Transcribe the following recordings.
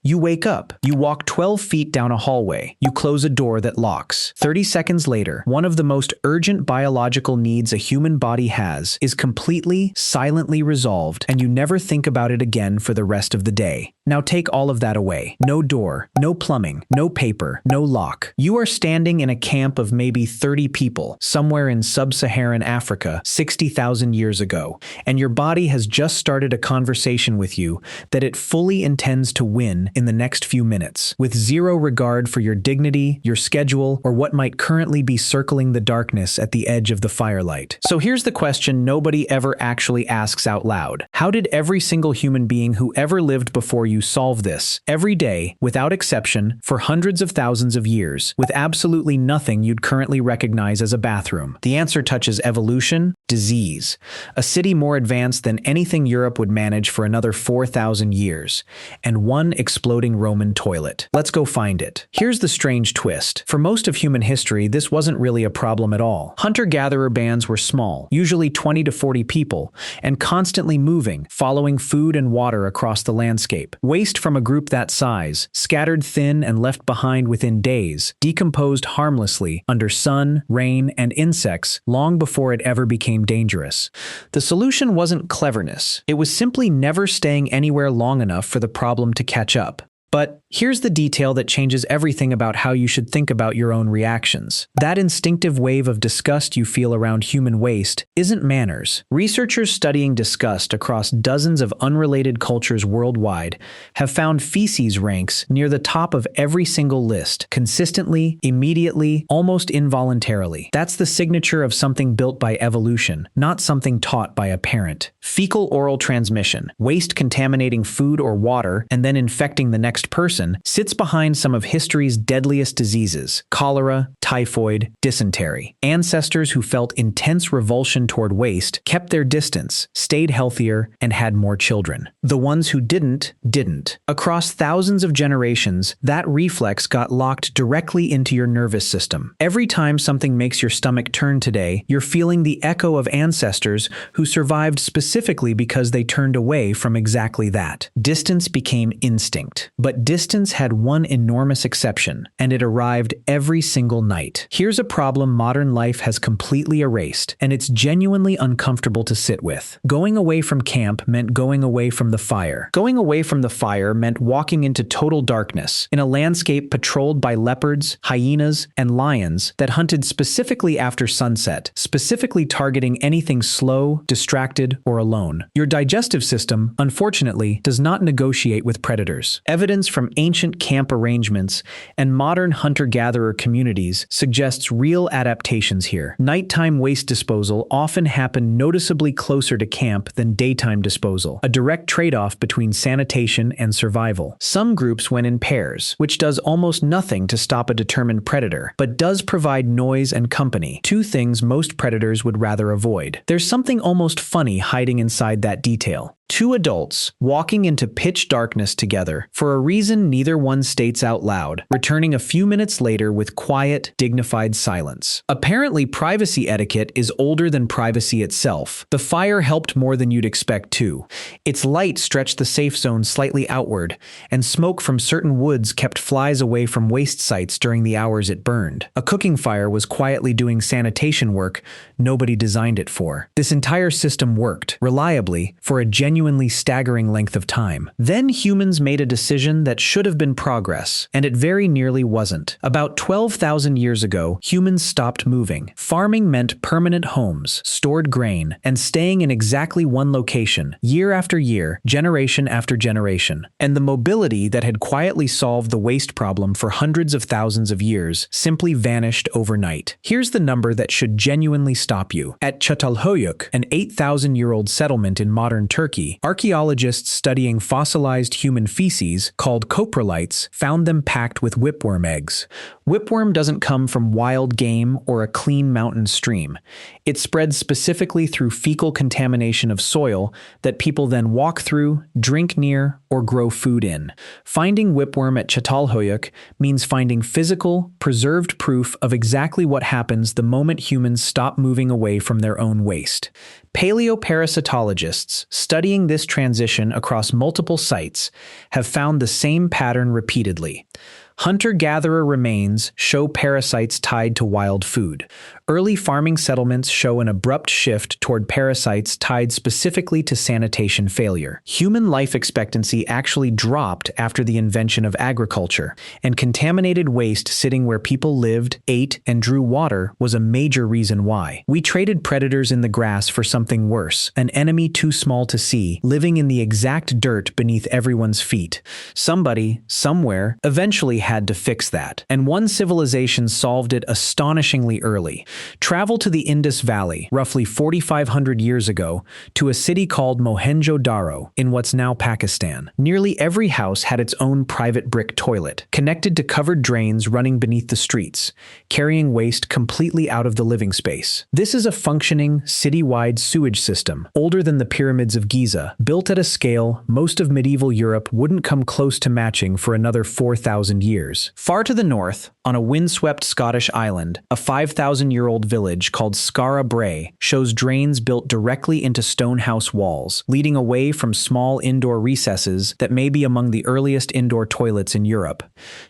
You wake up. You walk 12 feet down a hallway. You close a door that locks. 30 seconds later, one of the most urgent biological needs a human body has is completely, silently resolved, and you never think about it again for the rest of the day. Now take all of that away. No door, no plumbing, no paper, no lock. You are standing in a camp of maybe 30 people, somewhere in sub-Saharan Africa, 60,000 years ago, and your body has just started a conversation with you that it fully intends to win in the next few minutes, with zero regard for your dignity, your schedule, or what might currently be circling the darkness at the edge of the firelight. So here's the question nobody ever actually asks out loud. How did every single human being who ever lived before you solve this, every day, without exception, for hundreds of thousands of years, with absolutely nothing you'd currently recognize as a bathroom? The answer touches evolution, disease, a city more advanced than anything Europe would manage for another 4,000 years, and one exploding Roman toilet. Let's go find it. Here's the strange twist. For most of human history, this wasn't really a problem at all. Hunter-gatherer bands were small, usually 20 to 40 people, and constantly moving, following food and water across the landscape. Waste from a group that size, scattered thin and left behind within days, decomposed harmlessly under sun, rain, and insects long before it ever became dangerous. The solution wasn't cleverness. It was simply never staying anywhere long enough for the problem to catch up. But here's the detail that changes everything about how you should think about your own reactions. That instinctive wave of disgust you feel around human waste isn't manners. Researchers studying disgust across dozens of unrelated cultures worldwide have found feces ranks near the top of every single list, consistently, immediately, almost involuntarily. That's the signature of something built by evolution, not something taught by a parent. Fecal oral transmission, waste contaminating food or water and then infecting the next person, sits behind some of history's deadliest diseases: cholera, typhoid, dysentery. Ancestors who felt intense revulsion toward waste kept their distance, stayed healthier, and had more children. The ones who didn't. Across thousands of generations, that reflex got locked directly into your nervous system. Every time something makes your stomach turn today, you're feeling the echo of ancestors who survived specifically because they turned away from exactly that. Distance became instinct. But distance had one enormous exception, and it arrived every single night. Here's a problem modern life has completely erased, and it's genuinely uncomfortable to sit with. Going away from camp meant going away from the fire. Going away from the fire meant walking into total darkness, in a landscape patrolled by leopards, hyenas, and lions that hunted specifically after sunset, specifically targeting anything slow, distracted, or alone. Your digestive system, unfortunately, does not negotiate with predators. Evidence from ancient camp arrangements and modern hunter-gatherer communities suggests real adaptations here. Nighttime waste disposal often happened noticeably closer to camp than daytime disposal, a direct trade-off between sanitation and survival. Some groups went in pairs, which does almost nothing to stop a determined predator, but does provide noise and company, two things most predators would rather avoid. There's something almost funny hiding inside that detail. Two adults walking into pitch darkness together for a reason neither one states out loud, returning a few minutes later with quiet, dignified silence. Apparently, privacy etiquette is older than privacy itself. The fire helped more than you'd expect too. Its light stretched the safe zone slightly outward, and smoke from certain woods kept flies away from waste sites during the hours it burned. A cooking fire was quietly doing sanitation work nobody designed it for. This entire system worked, reliably, for a genuinely staggering length of time. Then humans made a decision that should have been progress, and it very nearly wasn't. About 12,000 years ago, humans stopped moving. Farming meant permanent homes, stored grain, and staying in exactly one location, year after year, generation after generation. And the mobility that had quietly solved the waste problem for hundreds of thousands of years simply vanished overnight. Here's the number that should genuinely stop you. At Çatalhöyük, an 8,000-year-old settlement in modern Turkey, archaeologists studying fossilized human feces, called coprolites, found them packed with whipworm eggs. Whipworm doesn't come from wild game or a clean mountain stream. It spreads specifically through fecal contamination of soil that people then walk through, drink near, or grow food in. Finding whipworm at Çatalhöyük means finding physical, preserved proof of exactly what happens the moment humans stop moving away from their own waste. Paleoparasitologists studying this transition across multiple sites have found the same pattern repeatedly. Hunter-gatherer remains show parasites tied to wild food. Early farming settlements show an abrupt shift toward parasites tied specifically to sanitation failure. Human life expectancy actually dropped after the invention of agriculture, and contaminated waste sitting where people lived, ate, and drew water was a major reason why. We traded predators in the grass for something worse, an enemy too small to see, living in the exact dirt beneath everyone's feet. Somebody, somewhere, eventually had to fix that, and one civilization solved it astonishingly early. Travel to the Indus Valley, roughly 4,500 years ago, to a city called Mohenjo-daro, in what's now Pakistan. Nearly every house had its own private brick toilet, connected to covered drains running beneath the streets, carrying waste completely out of the living space. This is a functioning, city-wide sewage system, older than the pyramids of Giza, built at a scale most of medieval Europe wouldn't come close to matching for another 4,000 years. Far to the north, on a windswept Scottish island, a 5,000-year-old village called Skara Brae shows drains built directly into stone house walls, leading away from small indoor recesses that may be among the earliest indoor toilets in Europe.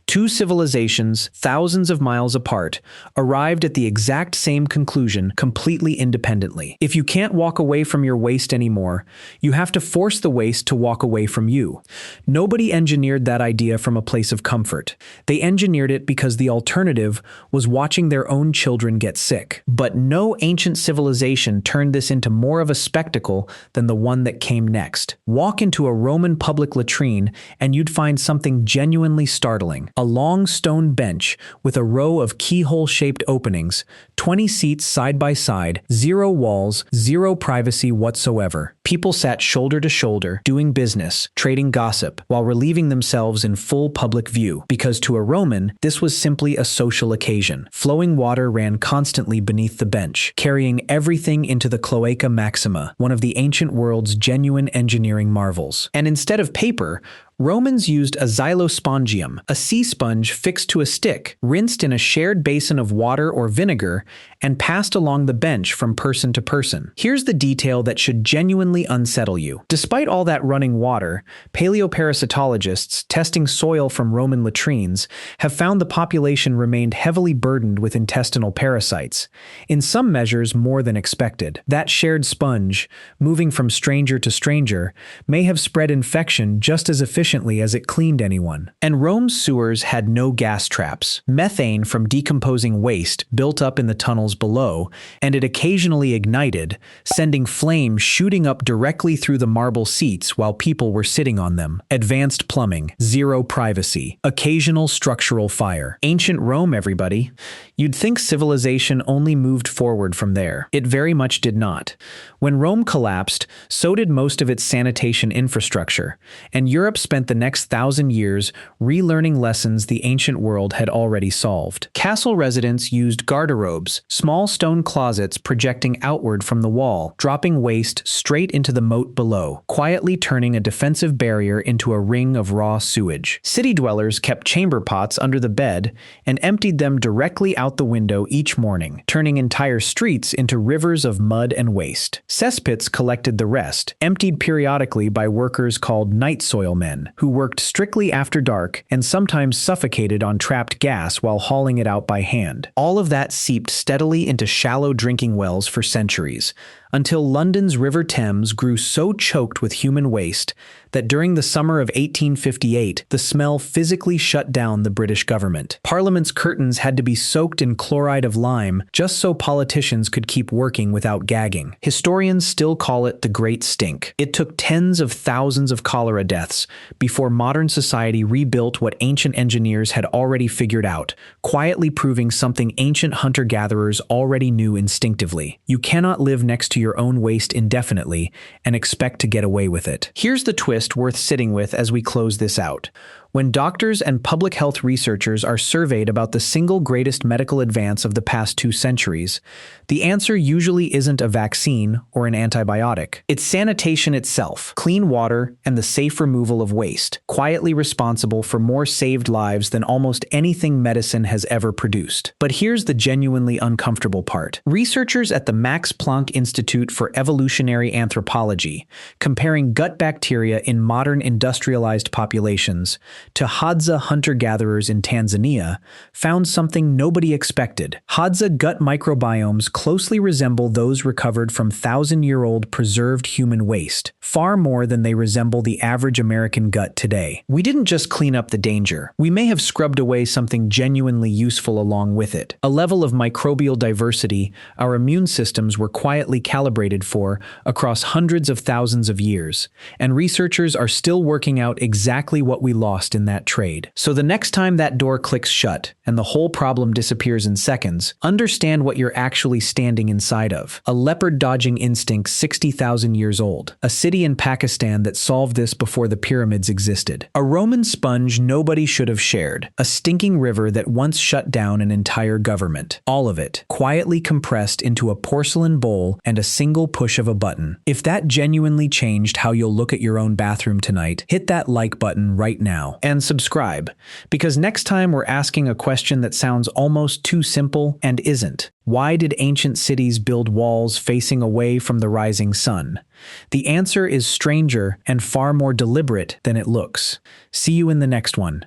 Two civilizations, thousands of miles apart, arrived at the exact same conclusion completely independently. If you can't walk away from your waste anymore, you have to force the waste to walk away from you. Nobody engineered that idea from a place of comfort. They engineered it because the alternative was watching their own children get sick. But no ancient civilization turned this into more of a spectacle than the one that came next. Walk into a Roman public latrine and you'd find something genuinely startling. A long stone bench with a row of keyhole-shaped openings, 20 seats side by side, zero walls, zero privacy whatsoever. People sat shoulder to shoulder, doing business, trading gossip, while relieving themselves in full public view. Because to a Roman, this was simply a social occasion. Flowing water ran constantly beneath the bench, carrying everything into the Cloaca Maxima, one of the ancient world's genuine engineering marvels. And instead of paper, Romans used a xylospongium, a sea sponge fixed to a stick, rinsed in a shared basin of water or vinegar, and passed along the bench from person to person. Here's the detail that should genuinely unsettle you. Despite all that running water, paleoparasitologists testing soil from Roman latrines have found the population remained heavily burdened with intestinal parasites, in some measures more than expected. That shared sponge, moving from stranger to stranger, may have spread infection just as efficiently as it cleaned anyone. And Rome's sewers had no gas traps. Methane from decomposing waste built up in the tunnels below, and it occasionally ignited, sending flames shooting up directly through the marble seats while people were sitting on them. Advanced plumbing, zero privacy, occasional structural fire. Ancient Rome, everybody. You'd think civilization only moved forward from there. It very much did not. When Rome collapsed, so did most of its sanitation infrastructure, and Europe spent the next 1,000 years relearning lessons the ancient world had already solved. Castle residents used garderobes, small stone closets projecting outward from the wall, dropping waste straight into the moat below, quietly turning a defensive barrier into a ring of raw sewage. City dwellers kept chamber pots under the bed and emptied them directly out the window each morning, turning entire streets into rivers of mud and waste. Cesspits collected the rest, emptied periodically by workers called night soil men, who worked strictly after dark and sometimes suffocated on trapped gas while hauling it out by hand. All of that seeped steadily into shallow drinking wells for centuries, until London's River Thames grew so choked with human waste that during the summer of 1858, the smell physically shut down the British government. Parliament's curtains had to be soaked in chloride of lime just so politicians could keep working without gagging. Historians still call it the Great Stink. It took tens of thousands of cholera deaths before modern society rebuilt what ancient engineers had already figured out, quietly proving something ancient hunter-gatherers already knew instinctively. You cannot live next to your own waste indefinitely and expect to get away with it. Here's the twist worth sitting with as we close this out. When doctors and public health researchers are surveyed about the single greatest medical advance of the past 2 centuries, the answer usually isn't a vaccine or an antibiotic. It's sanitation itself, clean water and the safe removal of waste, quietly responsible for more saved lives than almost anything medicine has ever produced. But here's the genuinely uncomfortable part. Researchers at the Max Planck Institute for Evolutionary Anthropology, comparing gut bacteria in modern industrialized populations to Hadza hunter-gatherers in Tanzania, found something nobody expected. Hadza gut microbiomes closely resemble those recovered from thousand-year-old preserved human waste, far more than they resemble the average American gut today. We didn't just clean up the danger. We may have scrubbed away something genuinely useful along with it, a level of microbial diversity our immune systems were quietly calibrated for across hundreds of thousands of years, and researchers are still working out exactly what we lost in that trade. So the next time that door clicks shut and the whole problem disappears in seconds, understand what you're actually standing inside of. A leopard-dodging instinct 60,000 years old. A city in Pakistan that solved this before the pyramids existed. A Roman sponge nobody should have shared. A stinking river that once shut down an entire government. All of it, quietly compressed into a porcelain bowl and a single push of a button. If that genuinely changed how you'll look at your own bathroom tonight, hit that like button right now. And subscribe, because next time we're asking a question that sounds almost too simple and isn't. Why did ancient cities build walls facing away from the rising sun? The answer is stranger and far more deliberate than it looks. See you in the next one.